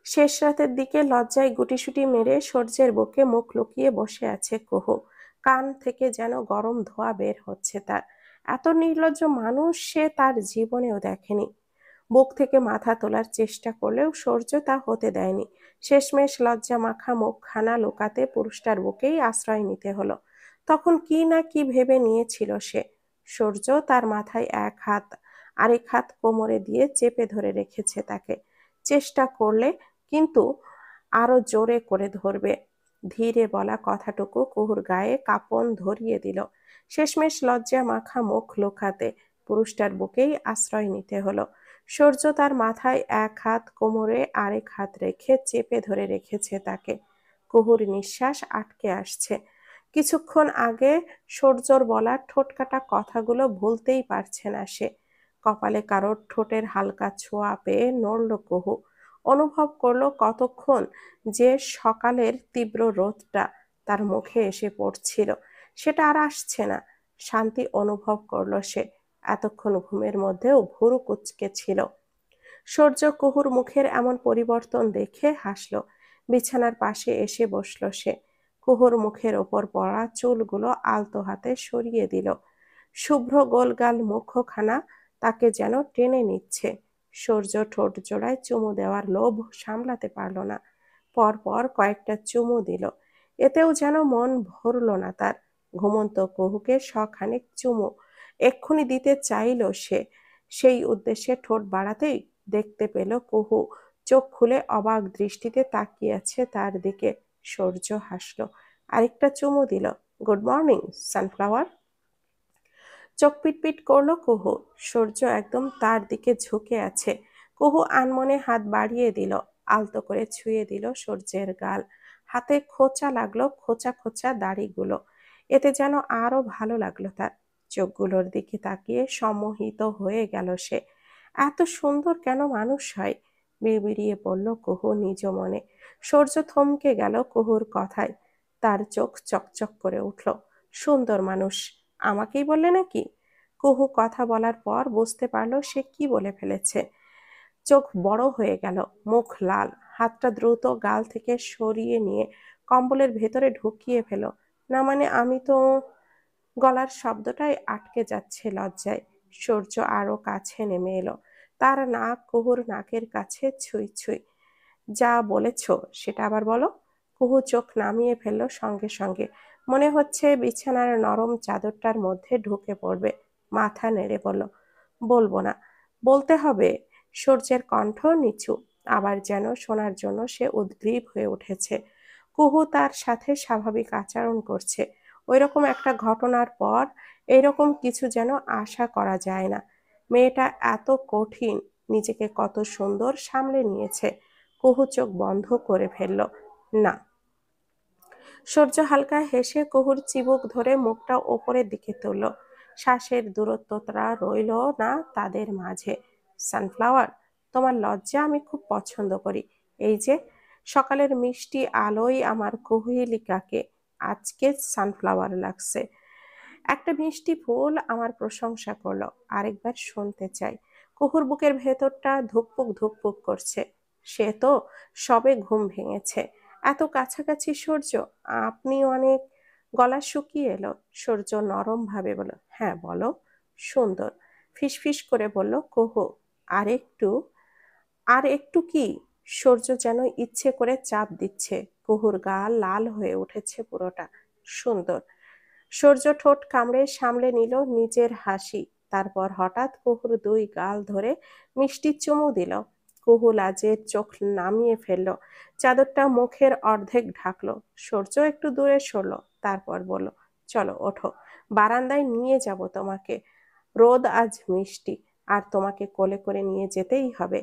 শেষ রাতের দিকে লজ্জায় গুটিসুটি মেরে সূর্যের বুকে মুখ লুকিয়ে বসে আছে কুহু। কান থেকে যেন গরম ধোঁয়া বের হচ্ছে তার। এত নির্লজ্জ মানুষ সে তার জীবনেও দেখেনি। বুক থেকে মাথা তোলার চেষ্টা করলেও সূর্য তা হতে দেয়নি। শেষমেশ লজ্জা মাখা মুখখানা লুকাতে পুরুষটার বুকেই আশ্রয় নিতে হলো। তখন কি না কি ভেবে নিয়েছিল সে। সূর্য তার মাথায় এক হাত, আরেক হাত কোমরে দিয়ে চেপে ধরে রেখেছে তাকে। চেষ্টা করলে কিন্তু আরো জোরে করে ধরবে। ধীরে বলা কথাটুকু কুহুর গায়ে কাঁপন ধরিয়ে দিল। শেষমেশ লজ্জা মাখা মুখ লুকাতে পুরুষটার বুকেই আশ্রয় নিতে হলো। সূর্য তার মাথায় এক হাত, কোমরে আরেক হাত রেখে চেপে ধরে রেখেছে তাকে। কুহুর নিঃশ্বাস আটকে আসছে। কিছুক্ষণ আগে সূর্যর বলা ঠোঁটকাটা কথাগুলো ভুলতেই পারছে না সে। কপালে কারোর ঠোঁটের হালকা ছোঁয়া পেয়ে নড়ল কুহু। অনুভব করলো কতক্ষণ যে সকালের তীব্র রোদটা তার মুখে এসে পড়ছিল, সেটা আর আসছে না। শান্তি অনুভব করলো সে। এতক্ষণ ঘুমের মধ্যেও ভুরু কুঁচকে ছিল। সূর্য কুহুর মুখের এমন পরিবর্তন দেখে হাসল। বিছানার পাশে এসে বসল সে। কুহুর মুখের ওপর পড়া চুলগুলো আলতো হাতে সরিয়ে দিল। শুভ্র গোলগাল মুখখানা তাকে যেন টেনে নিচ্ছে। সূর্য ঠোঁট জোড়ায় চুমু দেওয়ার লোভ সামলাতে পারল না। পরপর কয়েকটা চুমু দিল। এতেও যেন মন ভরল না তার। ঘুমন্ত কুহুকে শখানেক চুমু এক্ষুনি দিতে চাইল সে। সেই উদ্দেশ্যে ঠোঁট বাড়াতেই দেখতে পেল কুহু চোখ খুলে অবাক দৃষ্টিতে তাকিয়ে আছে তার দিকে। সূর্য হাসল, আরেকটা চুমু দিল। Good morning sunflower. চোখ পিটপিট করলো কুহু। সূর্য একদম তার দিকে ঝুঁকে আছে। কুহু আনমনে হাত বাড়িয়ে দিল, আলতো করে ছুঁয়ে দিল সূর্যের গাল। হাতে খোঁচা লাগলো খোঁচা খোঁচা দাড়িগুলো। এতে যেন আরো ভালো লাগলো তার। চোখগুলোর দিকে তাকিয়ে সম্মোহিত হয়ে গেল সে। এত সুন্দর কেন মানুষ হয়, বিড়বিড়িয়ে পড়ল কুহু নিজ মনে। সূর্য থমকে গেল কুহুর কথায়। তার চোখ চকচক করে উঠল। সুন্দর মানুষ আমাকেই বললে নাকি? কুহু কথা বলার পর বুঝতে পারল সে কি বলে ফেলেছে। চোখ বড় হয়ে গেল, মুখ লাল। হাতটা দ্রুত গাল থেকে সরিয়ে নিয়ে কম্বলের ভেতরে ঢুকিয়ে ফেল। না মানে আমি তো। গলার শব্দটাই আটকে যাচ্ছে লজ্জায়। সূর্য আরো কাছে নেমে এলো। তার নাক কুহুর নাকের কাছে ছুঁই ছুঁই। যা বলেছ সেটা আবার বলো। কুহু চোখ নামিয়ে ফেলল সঙ্গে সঙ্গে। মনে হচ্ছে বিছানার নরম চাদরটার মধ্যে ঢুকে পড়বে। মাথা নেড়ে বলল, বলবো না। বলতে হবে। সূর্যের কণ্ঠ নিচু, আবার যেন শোনার জন্য সে উদ্গ্রীব হয়ে উঠেছে। কুহু তার সাথে স্বাভাবিক আচরণ করছে। ওইরকম একটা ঘটনার পর এরকম কিছু যেন আশা করা যায় না। মেয়েটা এত কঠিন, নিজেকে কত সুন্দর সামলে নিয়েছে। কুহু চোখ বন্ধ করে ফেলল। না। সূর্য হালকা হেসে কুহুর চিবুক ধরে মুখটা ওপরের দিকে তুলল। শ্বাসের দূরত্বটা রইল না তাদের মাঝে। সানফ্লাওয়ার, তোমার লজ্জা আমি খুব পছন্দ করি। এই যে সকালের মিষ্টি আলোয় আমার কুহেলিকাকে আজকে সানফ্লাওয়ার লাগছে। একটা মিষ্টি ফুল আমার প্রশংসা করলো, আরেকবার শুনতে চাই। কুহুর বুকের ভেতরটা ধুকপুক ধুকপুক করছে। সে তো সবে ঘুম ভেঙেছে। এত কাছাকাছি সূর্য, আপনি অনেক। গলা শুকিয়ে এলো। সূর্য নরম ভাবে বলল, হ্যাঁ বলো। সুন্দর। ফিসফিস করে বলল কুহু, আর একটু। আর একটু কি? সূর্য যেন ইচ্ছে করে চাপ দিচ্ছে। কুহুর গা লাল হয়ে উঠেছে পুরোটা। সুন্দর। সূর্য ঠোঁট কামড়ে সামলে নিল নিজের হাসি। তারপর হঠাৎ কুহুর দুই গাল ধরে মিষ্টি চুমু দিল। কুহু লাজের চোখ নামিয়ে ফেলল। চাদরটা মুখের অর্ধেক ঢাকলো। সূর্য একটু দূরে সরল। তারপর বলল, চলো ওঠো, বারান্দায় নিয়ে যাব তোমাকে। রোদ আজ মিষ্টি, আর তোমাকে কোলে করে নিয়ে যেতেই হবে।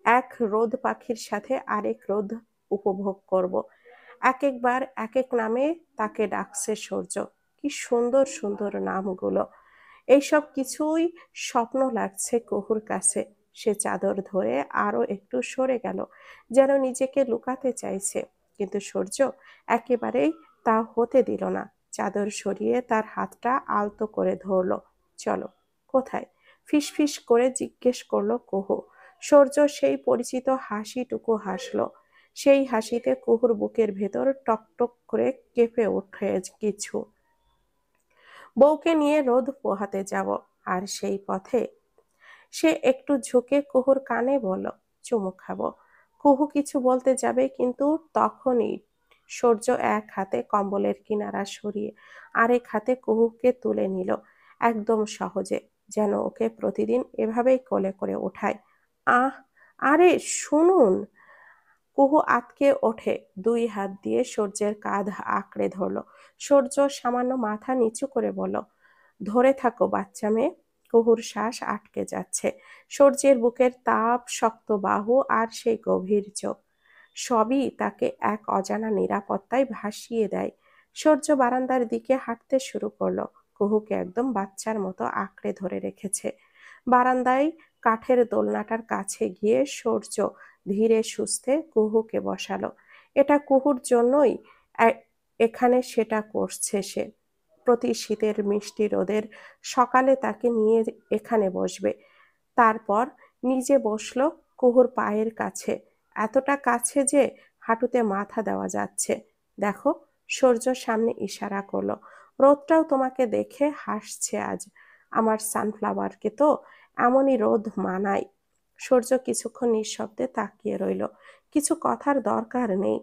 এক রোদ পাখির সাথে আরেক রোদ উপভোগ করব। এক একবার এক এক নামে তাকে ডাকছে সূর্য। কি সুন্দর সুন্দর নামগুলো। এইসব কিছুই স্বপ্ন লাগছে কুহুর কাছে। সে চাদর ধরে আরো একটু সরে গেল, যেন নিজেকে লুকাতে চাইছে। কিন্তু সূর্য একেবারেই তা হতে দিল না। চাদর সরিয়ে তার হাতটা আলতো করে ধরলো। চলো। কোথায়? ফিসফিস করে জিজ্ঞেস করলো কুহু। সূর্য সেই পরিচিত হাসিটুকু হাসলো। সেই হাসিতে কুহুর বুকের ভেতর টকটক করে কেঁপে ওঠে কিছু। বউকে নিয়ে রোদ পোহাতে যাব, আর সেই পথে। সে একটু ঝুঁকে কুহুর কানে বলল, চুমু খাবো। কুহু কিছু বলতে যাবে, কিন্তু তখনই সূর্য এক হাতে কম্বলের কিনারা সরিয়ে আরেক হাতে কুহুকে তুলে নিল, একদম সহজে, যেন ওকে প্রতিদিন এভাবেই কোলে করে ওঠায়। আহ, আরে শুনুন। কুহু আঁতকে ওঠে, দুই হাত দিয়ে সূর্যের কাঁধ আঁকড়ে ধরল। সূর্য সামান্য মাথা নিচু করে বলল, ধরে থাকো বাচ্চা মেয়ে। কুহুর শ্বাস আটকে যাচ্ছে। সূর্যের বুকের তাপ, শক্ত বাহু আর সেই গভীর চোখ, সবই তাকে এক অজানা নিরাপত্তায় ভাসিয়ে দেয়। সূর্য বারান্দার দিকে হাঁটতে শুরু করলো। কুহুকে একদম বাচ্চার মতো আঁকড়ে ধরে রেখেছে। বারান্দায় কাঠের দোলনাটার কাছে গিয়ে সূর্য ধীরে সুস্থে কুহুকে বসালো। এটা কুহুর জন্যই এ- এখানে সেটা করছে সে। প্রতি শীতের মিষ্টি রোদের সকালে তাকে নিয়ে এখানে বসবে। তারপর নিজে বসলো কুহুর পায়ের কাছে, এতটা কাছে যে হাঁটুতে মাথা দেওয়া যাচ্ছে। দেখো, সূর্য সামনে ইশারা করলো, রোদটাও তোমাকে দেখে হাসছে আজ। আমার সানফ্লাওয়ারকে তো এমনই রোদ মানায়। সূর্য কিছুক্ষণ নিঃশব্দে তাকিয়ে রইল। কিছু কথার দরকার নেই,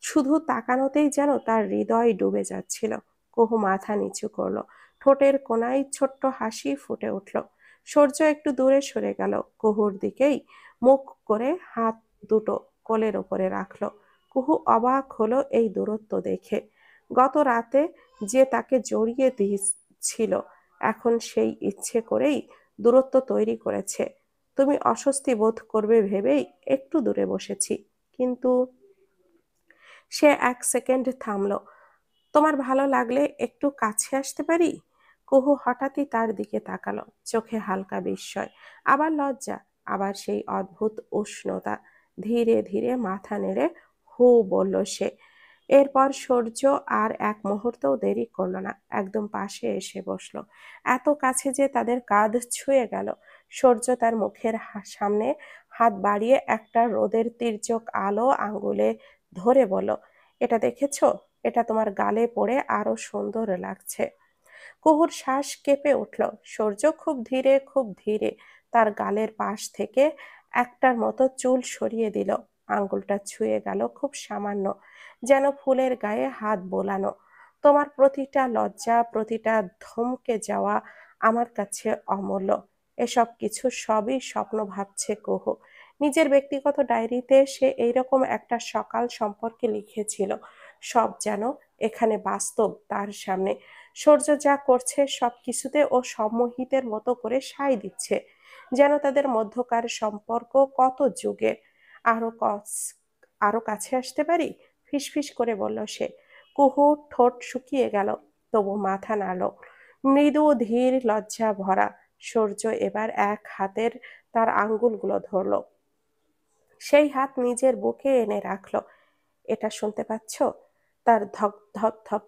শুধু তাকানোতেই যেন তার হৃদয় ডুবে যাচ্ছিল। কুহু মাথা নিচু করলো, ঠোঁটের কোণায় ছোট্ট হাসি ফুটে উঠল। সূর্য একটু দূরে সরে গেল, কুহুর দিকেই মুখ করে হাত দুটো কোলের ওপরে রাখলো। কুহু অবাক হলো এই দূরত্ব দেখে। গত রাতে যে তাকে জড়িয়ে দিয়েছিল, এখন সেই ইচ্ছে করেই দূরত্ব তৈরি করেছে। তুমি অস্বস্তি বোধ করবে ভেবেই একটু দূরে বসেছি। কিন্তু সে এক সেকেন্ড থামল। তোমার ভালো লাগলে একটু কাছে আসতে পারি? কুহু হঠাৎই তার দিকে তাকালো, চোখে হালকা বিস্ময়, আবার লজ্জা, আবার সেই অদ্ভুত উষ্ণতা। ধীরে ধীরে মাথা নেড়ে হু বলল সে। এরপর সূর্য আর এক মুহূর্তও দেরি করলো না, একদম পাশে এসে বসলো, এত কাছে যে তাদের কাঁধ ছুঁয়ে গেল। সূর্য তার মুখের সামনে হাত বাড়িয়ে একটা রোদের তির্যক আলো আঙ্গুলে ধরে বলল, এটা দেখেছো? এটা তোমার গালে পড়ে আরো সুন্দর লাগছে। কুহুর শ্বাস কেঁপে উঠল। সূর্য খুব ধীরে খুব ধীরে তার গালের পাশ থেকে একটার মতো চুল সরিয়ে দিল। আঙ্গুলটা ছুঁয়ে গেল খুব সামান্য, যেন ফুলের গায়ে হাত বোলানো। তোমার প্রতিটা লজ্জা, প্রতিটা ধমকে যাওয়া আমার কাছে অমূল্য। এসব কিছু সবই স্বপ্ন ভাবছে কুহু। নিজের ব্যক্তিগত ডায়েরিতে সে এইরকম একটা সকাল সম্পর্কে লিখেছিল। সব যেন এখানে বাস্তব তার সামনে। সূর্য যা করছে সব কিছুতে ও সম্মোহিতের মতো করে সায় দিচ্ছে, যেন তাদের মধ্যকার সম্পর্ক কত যুগের। আরো আরো কাছে আসতে পারি? ফিসফিস করে বলল সে। কুহু ঠোঁট শুকিয়ে গেল, তবু মাথা নাড়ল, মৃদু ধীর লজ্জা ভরা। সূর্য এবার এক হাতের তার আঙ্গুলগুলো ধরল, সেই হাত নিজের বুকে এনে রাখলো। এটা শুনতে পাচ্ছ? তার ধক ধক ধক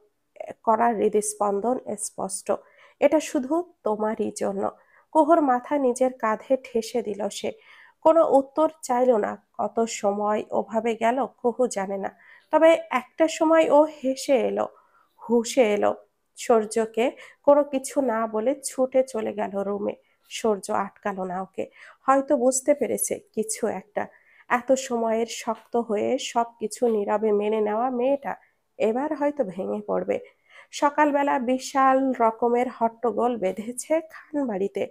করা হৃদস্পন্দন স্পষ্ট। এটা শুধু তোমারই জন্য। কুহুর মাথা নিজের কাঁধে ঠেসে দিল সে। কোনো উত্তর চাইল না। কত সময় ওভাবে গেল কুহু জানে না। তবে একটা সময় ও হেসে এলো, হুঁশে এলো। সূর্যকে কোনো কিছু না বলে ছুটে চলে গেল রুমে। সূর্য আটকালো না ওকে, হয়তো বুঝতে পেরেছে কিছু একটা। এত সময়ের শক্ত হয়ে সবকিছু নীরবে মেনে নেওয়া মেয়েটা এবার হয়তো ভেঙে পড়বে। সকালবেলা বিশাল রকমের হট্টগোল বেঁধেছে খানবাড়িতে।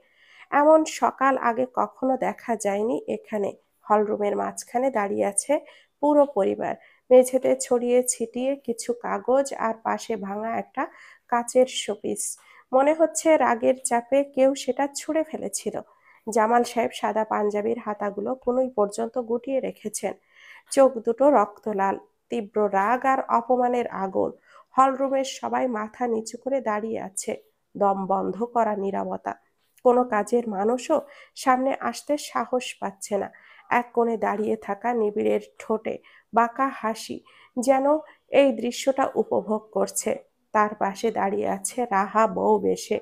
এমন সকাল আগে কখনো দেখা যায়নি এখানে। হলরুমের মাঝখানে দাঁড়িয়ে আছে পুরো পরিবার, মেঝেতে ছড়িয়ে ছিটিয়ে কিছু কাগজ, আর পাশে ভাঙা একটা কাচের শোপিস। মনে হচ্ছে রাগের চাপে কেউ সেটা ছুঁড়ে ফেলেছিল। জামাল সাহেব সাদা পাঞ্জাবির হাতাগুলো কনুই পর্যন্ত গুটিয়ে রেখেছেন, চোখ দুটো রক্তলাল, তীব্র রাগ আর অপমানের আগুন। হলরুমের সবাই মাথা নিচু করে দাঁড়িয়ে আছে, দম বন্ধ করা নীরবতা। কোনো কাজের মানুষও সামনে আসতে সাহস পাচ্ছে না। এক কোণে দাঁড়িয়ে থাকা নিবিড়ের ঠোঁটে বাঁকা হাসি, যেন এই দৃশ্যটা উপভোগ করছে। তার পাশে দাঁড়িয়ে আছে রাহা বউ বেশে।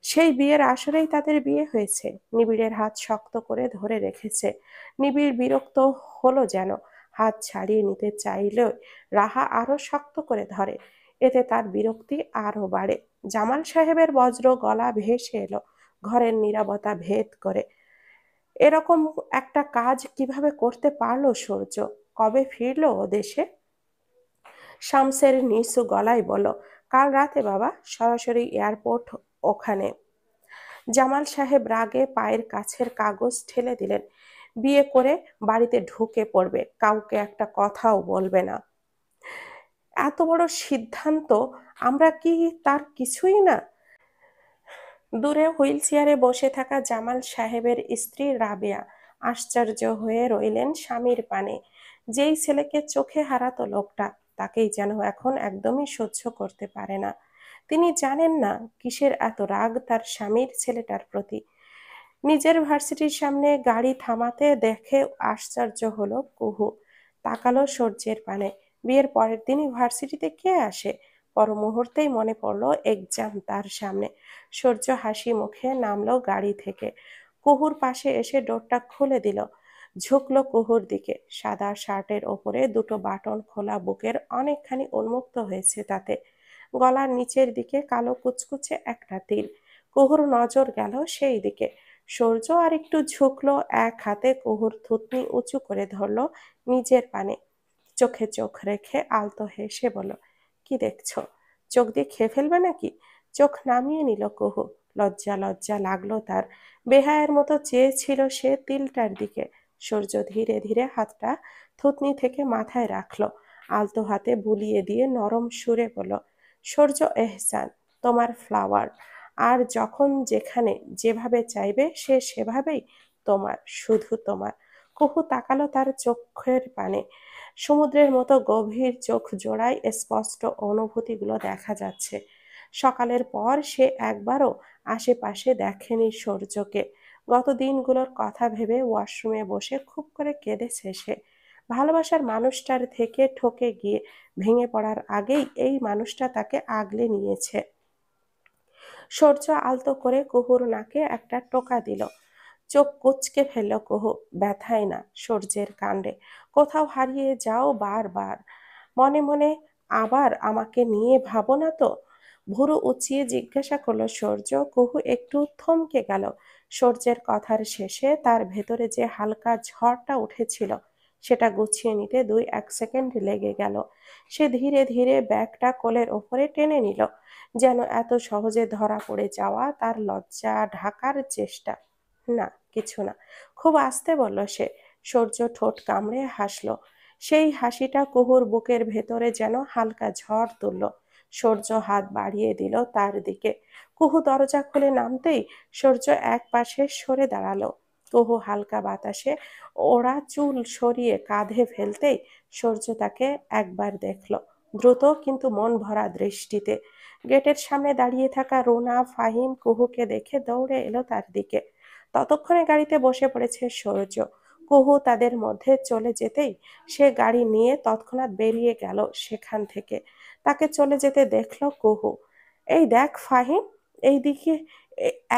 সেই বিয়ের আসরেই তাদের বিয়ে হয়েছে। নিবিড়ের হাত শক্ত করে ধরে রেখেছে। নিবিড় বিরক্ত হলো যেন, হাত ছাড়িয়ে নিতে চাইলেও রাহা আরো শক্ত করে ধরে। এতে তার বিরক্তি আরো বাড়ে। জামাল সাহেবের বজ্র গলা ভেসে এলো ঘরের নীরবতা ভেদ করে। এরকম একটা কাজ কিভাবে করতে পারলো সূর্য? কবে ফিরলো ও দেশে? শামসের নিচু গলায় বলল, কাল রাতে বাবা, সরাসরি এয়ারপোর্ট ওখানে। জামাল সাহেব রাগে পায়ের কাছের কাগজ ঠেলে দিলেন। বিয়ে করে বাড়িতে ঢুকে পড়বে, কাউকে একটা কথাও বলবে না। এত বড় সিদ্ধান্ত আমরা কি তার কিছুই না? দূরে হুইল চেয়ারে বসে থাকা জামাল সাহেবের স্ত্রী রাবেয়া আশ্চর্য হয়ে রইলেন স্বামীর পানে। যেই ছেলেকে চোখে হারাতো লোকটা, তাকেই যেন এখন একদমই সহ্য করতে পারে না। তিনি জানেন না কিসের এত রাগ তার স্বামীর ছেলেটার প্রতি। নিজের ভার্সিটির সামনে গাড়ি থামাতে দেখে আশ্চর্য হলো কুহু। তাকালো সূর্যের পানে। বিয়ের পরের দিনই ভার্সিটিতে কে আসে? পর মুহূর্তেই মনে পড়লো এক্সাম তার সামনে। সূর্য হাসি মুখে নামলো গাড়ি থেকে। কুহুর পাশে এসে ডোরটা খুলে দিল। ঝুঁকলো কুহুর দিকে। সাদা শার্টের ওপরে দুটো বাটন খোলা, বুকের অনেকখানি উন্মুক্ত হয়েছে তাতে। গলার নিচের দিকে কালো কুচকুচে একটা তিল। কুহুর নজর গেল সেই দিকে। সূর্য আর একটু ঝুঁকলো, এক হাতে কুহুর থুতনি উঁচু করে ধরলো নিজের পানে। চোখে চোখ রেখে আলতো হেসে বলল, কি দেখছো? চোখ দিয়ে খেয়ে ফেলবে নাকি? চোখ নামিয়ে নিল কুহু। লজ্জা লজ্জা লাগলো তার। বেহায়ের মতো চেয়েছিল সে তিলটার দিকে। সূর্য ধীরে ধীরে হাতটা থুতনি থেকে মাথায় রাখলো। আলতো হাতে বুলিয়ে দিয়ে নরম সুরে বলল, সূর্য এহসান, তোমার ফ্লাওয়ার। আর যখন যেখানে যেভাবে চাইবে সে সেভাবেই তোমার, শুধু তোমার। কুহু তাকালো তার চোখের পানে। সমুদ্রের মতো গভীর চোখ জোড়ায় স্পষ্ট অনুভূতিগুলো দেখা যাচ্ছে। সকালের পর সে একবারও আশেপাশে দেখেনি সূর্যকে। গত দিনগুলোর কথা ভেবে ওয়াশরুমে বসে খুব করে কেঁদেছে সে। ভালোবাসার মানুষটার থেকে ঠকে গিয়ে ভেঙে পড়ার আগেই এই মানুষটা তাকে আগলে নিয়েছে। সূর্য আলতো করে কুহুর নাকে একটা টোকা দিল। চোখ কুঁচকে ফেলল কুহু। ব্যথায় না, সূর্যের কাণ্ডে। কোথাও হারিয়ে যাও বারবার। মনে মনে আবার আমাকে নিয়ে ভাবো না তো? ভুরু উঁচিয়ে জিজ্ঞাসা করলো সূর্য। কুহু একটু থমকে গেল। সূর্যের কথার শেষে তার ভেতরে যে হালকা ঝড়টা উঠেছিল সেটা গুছিয়ে নিতে 2-1 সেকেন্ড লেগে গেল। সে ধীরে ধীরে ব্যাগটা কোলের ওপরে টেনে নিল, যেন এত সহজে ধরা পড়ে যাওয়া তার লজ্জা ঢাকার চেষ্টা। না, কিছু না। খুব আস্তে বলল সে। সূর্য ঠোঁট কামড়ে হাসলো। সেই হাসিটা কুহুর বুকের ভেতরে যেন হালকা ঝড় তুলল। সূর্য হাত বাড়িয়ে দিল তার দিকে। কুহু দরজা খুলে নামতেই সূর্য এক পাশে সরে দাঁড়ালো। কুহু হালকা বাতাসে ওড়া চুল সরিয়ে কাঁধে ফেলতেই সূর্য তাকে একবার দেখল, দ্রুত কিন্তু মন ভরা দৃষ্টিতে। গেটের সামনে দাঁড়িয়ে থাকা রুনা, ফাহিম কুহুকে দেখে দৌড়ে এলো তার দিকে। ততক্ষণে গাড়িতে বসে পড়েছে সূর্য। কুহু তাদের মধ্যে চলে যেতেই সে গাড়ি নিয়ে তৎক্ষণাৎ বেরিয়ে গেল সেখান থেকে। তাকে চলে যেতে দেখলো কুহু। এই দেখ ফাহিম, এইদিকে।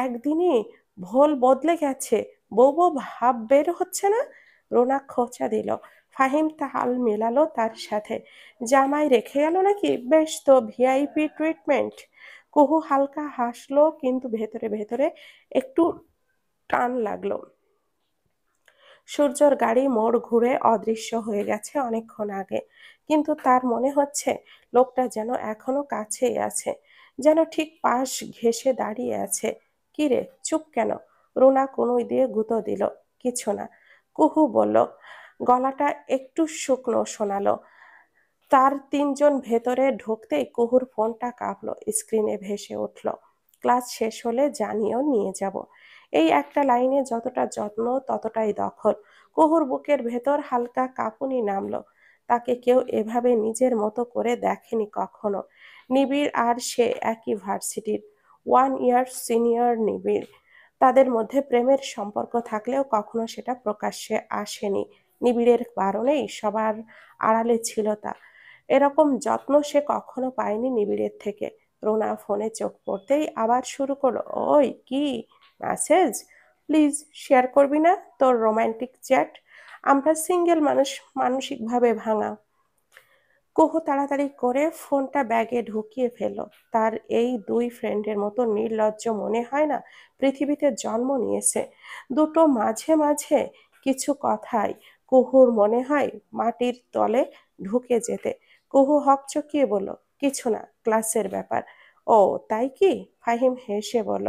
একদিনই ভোল বদলে গেছে। বউ বউ ভাব বের হচ্ছে না? রোনা খোঁচা দিল। ফাহিম তাল মেলালো তার সাথে। জামাই রেখে গেল নাকি? বেশ তো, ভিআইপি ট্রিটমেন্ট। কুহু হালকা হাসলো, কিন্তু ভেতরে ভেতরে একটু টান লাগলো। সূর্যর গাড়ি মোড় ঘুরে অদৃশ্য হয়ে গেছে অনেকক্ষণ আগে, কিন্তু তার মনে হচ্ছে লোকটা যেন এখনো কাছেই আছে, যেন ঠিক পাশ ঘেঁষে দাঁড়িয়ে আছে। কিরে, চুপ কেন? রুনা কনুই দিয়ে গুঁতো দিল। কিছু না, কুহু বলল। গলাটা একটু শুকনো শোনালো। তার তিনজন ভেতরে ঢুকতেই কুহুর ফোনটা কাঁপলো, স্ক্রিনে ভেসে উঠল, ক্লাস শেষ হলে জানিয়েও নিয়ে যাব। এই একটা লাইনে যতটা যত্ন ততটাই দখল। কুহুর বুকের ভেতর হালকা কাঁপুনি নামলো। তাকে কেউ এভাবে নিজের মতো করে দেখেনি কখনো। নিবিড় আর সে একই ভার্সিটির, 1 ইয়ার সিনিয়র নিবিড়। তাদের মধ্যে প্রেমের সম্পর্ক থাকলেও কখনো সেটা প্রকাশ্যে আসেনি। নিবিড়ের কারণেই সবার আড়ালে ছিল তা। এরকম যত্ন সে কখনো পায়নি নিবিড়ের থেকে। রুনা ফোনে চোখ পড়তেই আবার শুরু করলো, ওই কি মেসেজ? প্লিজ শেয়ার করবি না তোর রোমান্টিক চ্যাট? আমরা সিঙ্গেল মানুষ, মানসিকভাবে ভাঙা। কুহু তাড়াতাড়ি করে ফোনটা ব্যাগে ঢুকিয়ে ফেলল। তার এই দুই ফ্রেন্ডের মতো নির্লজ্জ মনে হয় না পৃথিবীতে জন্ম নিয়েছে। দুটো মাঝে মাঝে কিছু কথাই কুহুর মনে হয় মাটির তলে ঢুকে যেতে। কুহু হকচকিয়ে বলল, কিছু না, ক্লাসের ব্যাপার। ও তাই কি? ফাহিম হেসে বলল,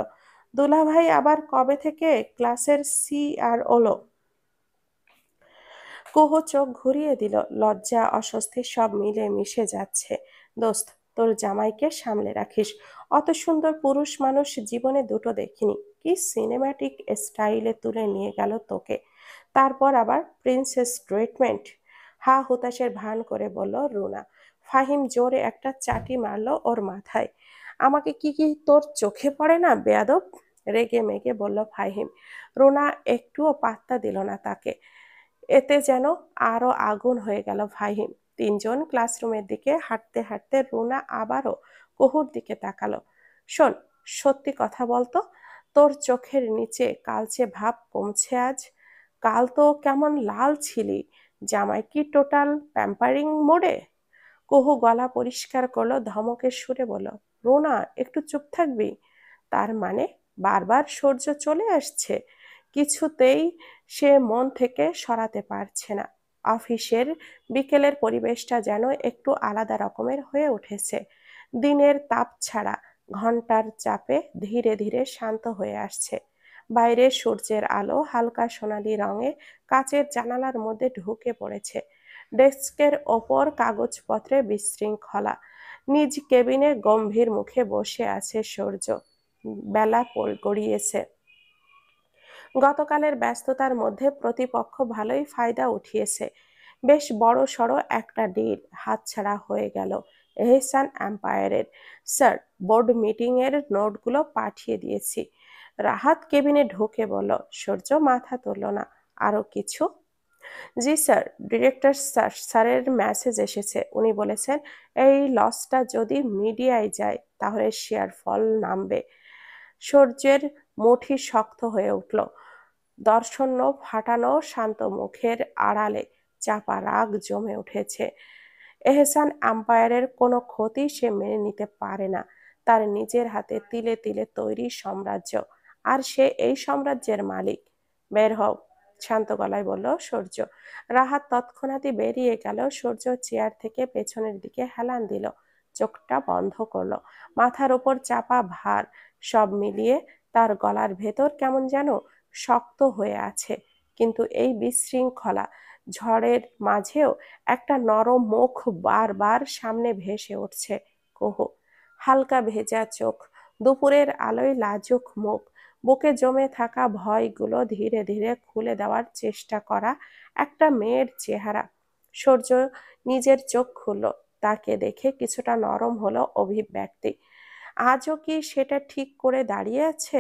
দুলাভাই আবার কবে থেকে ক্লাসের সি আর ওলো? কুহু চোখ ঘুরিয়ে দিল। লজ্জা অস্বস্তি সব মিলে মিশে যাচ্ছে। দোস্ত, তোর জামাইকে সামলে রাখিস। অত সুন্দর পুরুষ মানুষ জীবনে দুটো দেখিনি। কি সিনেম্যাটিক স্টাইলে তুলে নিয়ে গেল তোকে, তারপর আবার প্রিন্সেস ট্রিটমেন্ট। হা হুতাশের ভান করে বলল রুনা। ফাহিম জোরে একটা চাটি মারল ওর মাথায়। আমাকে কি কি তোর চোখে পড়ে না বেয়াদব? রেগে মেগে বলল ফাহিম। রুনা একটুও পাত্তা দিল না তাকে। এতে যেন আরো আগুন হয়ে গেল ফাহিম। তিনজন ক্লাসরুমের দিকে হাঁটতে হাঁটতে রুনা আবারও কুহুর দিকে তাকালো। শোন, সত্যি কথা বলতো, তোর চোখের নিচে কালচে ভাব কমছে আজ? কাল তো কেমন লাল ছিলি। জামাই কি টোটাল প্যাম্পারিং মোডে? কুহু গলা পরিষ্কার করলো, ধমকের সুরে বলল, রুনা একটু চুপ থাকবি? তার মানে বারবার সূর্য চলে আসছে। কিছুতেই সে মন থেকে সরাতে পারছে না। অফিসের বিকেলের পরিবেশটা যেন একটু আলাদা রকমের হয়ে উঠেছে। দিনের তাপ ছাড়া ঘন্টার চাপে ধীরে ধীরে শান্ত হয়ে আসছে। বাইরে সূর্যের আলো হালকা সোনালি রঙে কাচের জানালার মধ্যে ঢুকে পড়েছে। ডেস্কের ওপর কাগজপত্রে বিশৃঙ্খলা। নিজ কেবিনে গম্ভীর মুখে বসে আছে সূর্য। বেলা গড়িয়েছে। গতকালের ব্যস্ততার মধ্যে প্রতিপক্ষ ভালোই ফায়দা উঠিয়েছে। বেশ বড় সড়ো একটা ডিল হাতছাড়া হয়ে গেল এহসান এম্পায়ারের। স্যার, বোর্ড মিটিং এর নোটগুলো পাঠিয়ে দিয়েছি। রাহাত কেবিনে ঢুকে বলল। সূর্য মাথা তুলল না। আরো কিছু? জি স্যার, ডিরেক্টর স্যারের মেসেজ এসেছে। উনি বলেছেন এই লসটা যদি মিডিয়ায় যায় তাহলে শেয়ার ফল নামবে। সূর্যের মুঠি শক্ত হয়ে উঠল। দর্শন্য ফাটানো শান্ত মুখের আড়ালে চাপা রাগ জমে উঠেছে। এহসান আম্পায়ারের কোনো ক্ষতি সে মেনে নিতে পারে না। তার নিজের হাতে তিলে তিলে তৈরি সাম্রাজ্য, আর সে এই সাম্রাজ্যের মালিক। বের হও, শান্ত গলায় বলল সূর্য। রাহাত তৎক্ষণাৎই বেরিয়ে গেল। সূর্য চেয়ার থেকে পেছনের দিকে হেলান দিল, চোখটা বন্ধ করলো। মাথার ওপর চাপা ভার সব মিলিয়ে তার গলার ভেতর কেমন যেন শক্ত হয়ে আছে। কিন্তু এই বিশৃঙ্খলা ঝড়ের মাঝেও একটা নরম মুখ বারবার সামনে ভেসে উঠছে। কুহু, হালকা ভেজা চোখ, দুপুরের আলোয় লাজুক মুখ, বুকে জমে থাকা ভয়গুলো ধীরে ধীরে খুলে দেওয়ার চেষ্টা করা একটা মেয়ের চেহারা। সূর্য নিজের চোখ খুলল। তাকে দেখে কিছুটা নরম হলো অভিব্যক্তি। আজও কি সেটা ঠিক করে দাঁড়িয়ে আছে?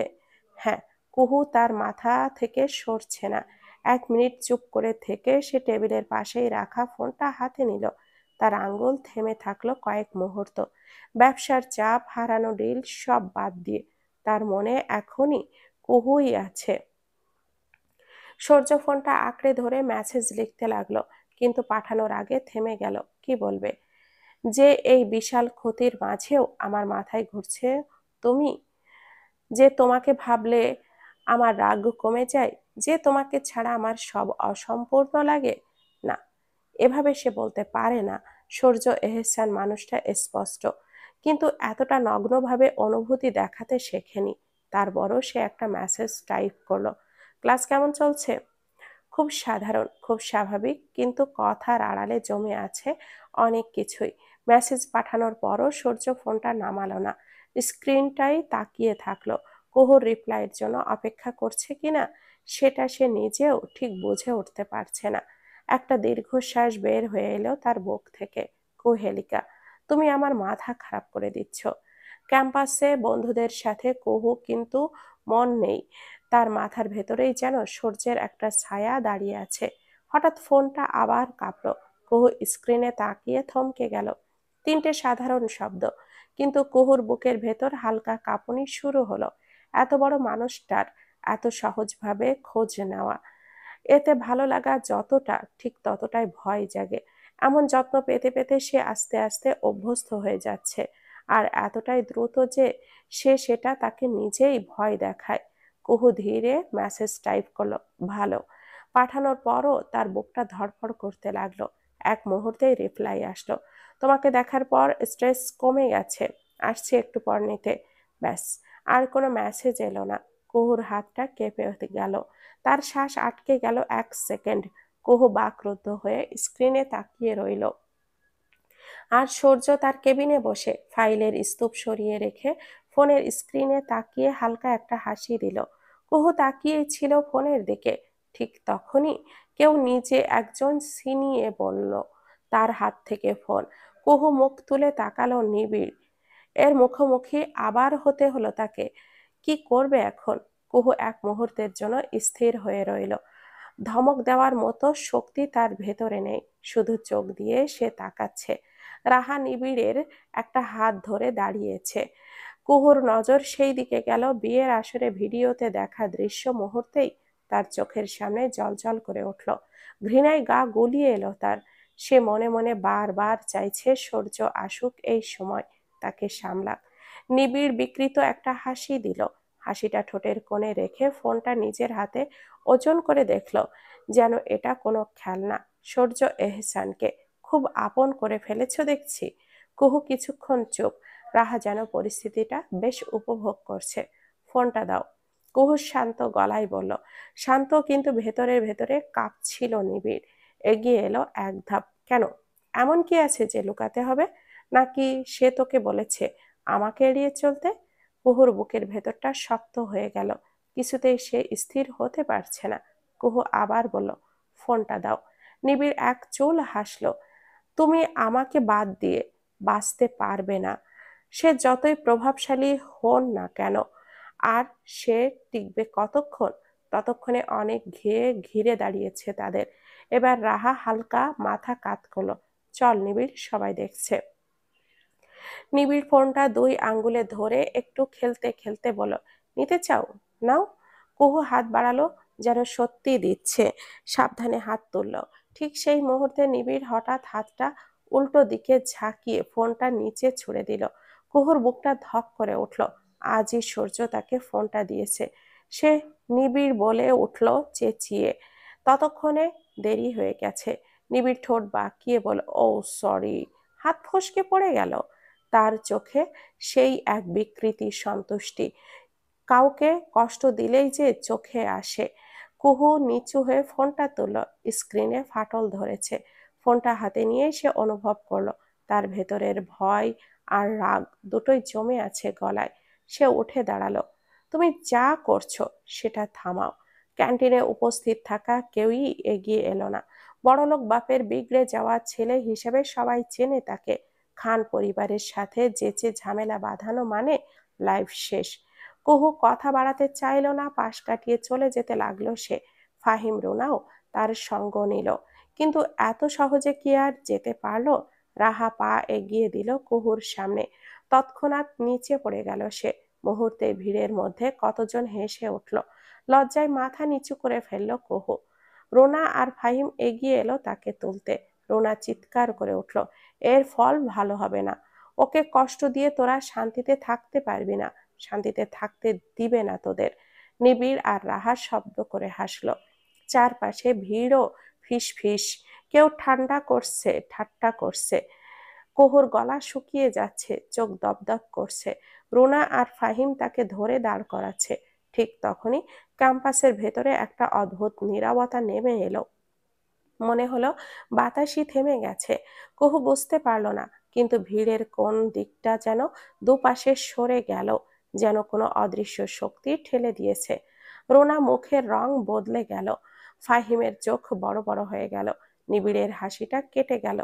হ্যাঁ। কুহু তার মাথা থেকে সরছে না। 1 মিনিট চুপ করে থেকে সে টেবিলের পাশেই রাখা ফোনটা হাতে নিল। তার আঙ্গুল থেমে থাকলো কয়েক মুহূর্ত। ব্যবসার চাপ, হারানো ডিল সব বাদ দিয়ে তার মনে এখনই কুহুই আছে। সূর্য ফোনটা আঁকড়ে ধরে মেসেজ লিখতে লাগলো, কিন্তু পাঠানোর আগে থেমে গেল। কি বলবে? যে এই বিশাল ক্ষতির মাঝেও আমার মাথায় ঘুরছে তুমি, যে তোমাকে ভাবলে আমার রাগ কমে যায়, যে তোমাকে ছাড়া আমার সব অসম্পূর্ণ লাগে। না, এভাবে সে বলতে পারে না। সূর্য এহসান মানুষটা স্পষ্ট, কিন্তু এতটা নগ্নভাবে অনুভূতি দেখাতে শেখেনি। তারপরও সে একটা মেসেজ টাইপ করলো। ক্লাস কেমন চলছে? খুব সাধারণ, খুব স্বাভাবিক, কিন্তু কথার আড়ালে জমে আছে অনেক কিছুই। মেসেজ পাঠানোর পরও সূর্য ফোনটা নামালো না। স্ক্রিনটাই তাকিয়ে থাকলো। কুহুর রিপ্লাইয়ের জন্য অপেক্ষা করছে কিনা সেটা সে নিজেও ঠিক বুঝে উঠতে পারছে না। একটা দীর্ঘশ্বাস বের হয়ে এলো তার বুক থেকে। কুহেলিকা, তুমি আমার মাথা খারাপ করে দিচ্ছ। ক্যাম্পাসে বন্ধুদের সাথে কুহু কিন্তু মন নেই। তার মাথার ভেতরেই যেন সূর্যের একটা ছায়া দাঁড়িয়ে আছে। হঠাৎ ফোনটা আবার কাঁপলো। কুহু স্ক্রিনে তাকিয়ে থমকে গেল। 3টে সাধারণ শব্দ, কিন্তু কুহুর বুকের ভেতর হালকা কাঁপুনি শুরু হলো। এত বড় মানুষটার এত সহজভাবে খোঁজ নেওয়া, এতে ভালো লাগা যতটা, ঠিক ততটাই ভয় জাগে। এমন যত্ন পেতে পেতে সে আস্তে আস্তে অভ্যস্ত হয়ে যাচ্ছে, আর এতটাই দ্রুত যে সে সেটা তাকে নিজেই ভয় দেখায়। কুহু ধীরে মেসেজ টাইপ করলো, ভালো। পাঠানোর পরও তার বুকটা ধড়ফড় করতে লাগলো। এক মুহূর্তেই রিপ্লাই আসলো, তোমাকে দেখার পর স্ট্রেস কমে গেছে, আসছে একটু পর নিতে। ব্যাস, আর কোনো মেসেজ এলো না। কুহুর হাতটা কেঁপে গেল, তার শ্বাস আটকে গেল 1 সেকেন্ড। কুহু বাকরুদ্ধ হয়ে স্ক্রিনে তাকিয়ে রইল। আর সূর্য তার কেবিনে বসে ফাইলের স্তূপ সরিয়ে রেখে ফোনের স্ক্রিনে তাকিয়ে হালকা একটা হাসি দিল। কুহু তাকিয়ে ছিল ফোনের দিকে। ঠিক তখনই কেউ নিচে একজন ছিনিয়ে বলল তার হাত থেকে ফোন। কুহু মুখ তুলে তাকালো নিবিড় এর মুখোমুখি আবার হতে হলো তাকে। কি করবে এখন? কুহু এক মুহূর্তের জন্য স্থির হয়ে রইল। ধমক দেওয়ার মতো শক্তি তার ভেতরে নেই, শুধু চোখ দিয়ে সে তাকাচ্ছে। রাহা নিবিড়ের একটা হাত ধরে দাঁড়িয়েছে। কুহুর নজর সেই দিকে গেল। বিয়ের আসরে ভিডিওতে দেখা দৃশ্য মুহূর্তেই তার চোখের সামনে জ্বলজ্বল করে উঠল। ঘৃণায় গা গুলিয়ে এলো তার। সে মনে মনে বারবার চাইছে সূর্য আসুক এই সময়, তাকে সামলাক। নিবিড় বিকৃত একটা হাসি দিল। হাসিটা ঠোঁটের কোণে রেখে ফোনটা নিজের হাতে ওজন করে দেখল, যেন এটা কোনো খেলনা। সূর্য এহসানকে খুব আপন করে ফেলেছ দেখছি। কুহু কিছুক্ষণ চুপ। রাহা যেন পরিস্থিতিটা বেশ উপভোগ করছে। ফোনটা দাও, কুহু শান্ত গলায় বলল। শান্ত কিন্তু ভেতরের ভেতরে কাঁপছিল নিবিড়। এগিয়ে এলো এক ধাপ। কেন? এমন কি আছে যে লুকাতে হবে? নাকি সে তোকে বলেছে আমাকে এড়িয়ে চলতে? কুহুর বুকের ভেতরটা শক্ত হয়ে গেল। কিছুতেই সে স্থির হতে পারছে না। কুহু আবার বলল, ফোনটা দাও। নিবিড় এক চুল হাসলো। তুমি আমাকে বাদ দিয়ে বাঁচতে পারবে না, সে যতই প্রভাবশালী হন না কেন। আর সে টিকবে কতক্ষণ? ততক্ষণে অনেক ঘিরে দাঁড়িয়েছে তাদের। এবার রাহা হালকা মাথা কাত করলো। চল নিবিড়, সবাই দেখছে। নিবিড় ফোনটা 2 আঙ্গুলে ধরে একটু খেলতে খেলতে বলল, নিতে চাও? নাও। কুহু হাত বাড়ালো, যেন সত্যি দিচ্ছে। সাবধানে হাত তুলল। ঠিক সেই মুহূর্তে নিবিড় হঠাৎ হাতটা উল্টো দিকে ঝাঁকিয়ে ফোনটা নিচে ছুড়ে দিল। কুহুর বুকটা ধক করে উঠল। আজই সূর্য তাকে ফোনটা দিয়েছে। সে নিবিড় বলে উঠল চেঁচিয়ে। ততক্ষণে দেরি হয়ে গেছে। নিবিড় ঠোঁট বাঁকিয়ে বলল, ও সরি। হাত ফসকে পড়ে গেল। তার চোখে সেই এক বিকৃতি সন্তুষ্টি। কাউকে কষ্ট দিলেই যে চোখে আসে। কুহু নিচু হয়ে ফোনটা তুলল। স্ক্রিনে ফাটল ধরেছে। ফোনটা হাতে নিয়ে সে অনুভব করলো তার ভেতরের ভয় আর রাগ দুটোই জমে আছে গলায়। সে উঠে দাঁড়ালো। তুমি যা করছো সেটা থামাও। ক্যান্টিনে উপস্থিত থাকা কেউই এগিয়ে এলো না। বড়লোক বাপের বিগড়ে যাওয়া ছেলে হিসেবে সবাই চেনে তাকে। খান পরিবারের সাথে যেচে ঝামেলা বাঁধানো মানে লাইফ শেষ। কুহু কথা বাড়াতে চাইল না, পাশ কাটিয়ে চলে যেতে লাগলো সে। ফাহিম রুনাও তার সঙ্গ নিল, কিন্তু এত সহজে কি আর যেতে পারলো? রাহা পা এগিয়ে দিল কুহুর সামনে। তৎক্ষণাৎ নিচে পড়ে গেল সে। মুহূর্তে ভিড়ের মধ্যে কতজন হেসে উঠল। লজ্জায় মাথা নিচু করে ফেলল কুহু। রোনা আর ফাহিম এগিয়ে এলো তাকে তুলতে। রোনা চিৎকার করে উঠল, এর ফল ভালো হবে না। ওকে কষ্ট দিয়ে তোরা শান্তিতে থাকতে পারবি না, শান্তিতে থাকতে দিবে না তোদের। নিবিড় আর রাহা শব্দ করে হাসলো। চারপাশে ভিড়ও ফিস ফিস। কেউ ঠাট্টা করছে। কুহুর গলা শুকিয়ে যাচ্ছে, চোখ দপদপ করছে। রুনা আর ফাহিম তাকে ধরে দাঁড় করাচ্ছে। ঠিক তখনই ক্যাম্পাসের ভেতরে একটা অদ্ভুত নীরবতা নেমে এলো। মনে হলো বাতাসই থেমে গেছে। কুহু বুঝতে পারলো না, কিন্তু ভিড়ের কোন দিকটা যেন দুপাশে সরে গেল, যেন কোনো অদৃশ্য শক্তি ঠেলে দিয়েছে। রোনা মুখের রং বদলে গেল। ফাহিমের চোখ বড় বড় হয়ে গেল। নিবিড়ের হাসিটা কেটে গেল।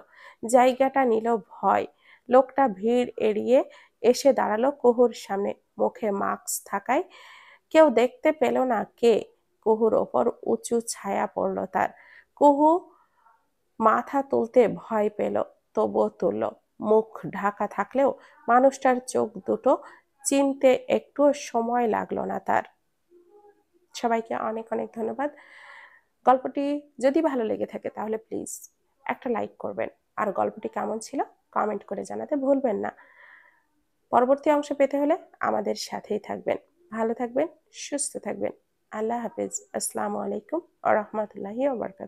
জায়গাটা নিল ভয়। লোকটা ভিড় এড়িয়ে এসে দাঁড়ালো কুহুর সামনে। মুখে মাস্ক থাকায় কেউ দেখতে পেল না কে। কুহুর ওপর উঁচু ছায়া পড়ল তার। কুহু মাথা তুলতে ভয় পেল, তবুও তুলল। মুখ ঢাকা থাকলেও মানুষটার চোখ দুটো চিনতে একটুও সময় লাগলো না তার। সবাইকে অনেক অনেক ধন্যবাদ। গল্পটি যদি ভালো লেগে থাকে তাহলে প্লিজ একটা লাইক করবেন, আর গল্পটি কেমন ছিল কমেন্ট করে জানাতে ভুলবেন না। পরবর্তী অংশ পেতে হলে আমাদের সাথেই থাকবেন। ভালো থাকবেন, সুস্থ থাকবেন। আল্লাহ হাফেজ। আসসালামু আলাইকুম ওয়া রাহমাতুল্লাহি ওয়া বারাকাতুহু।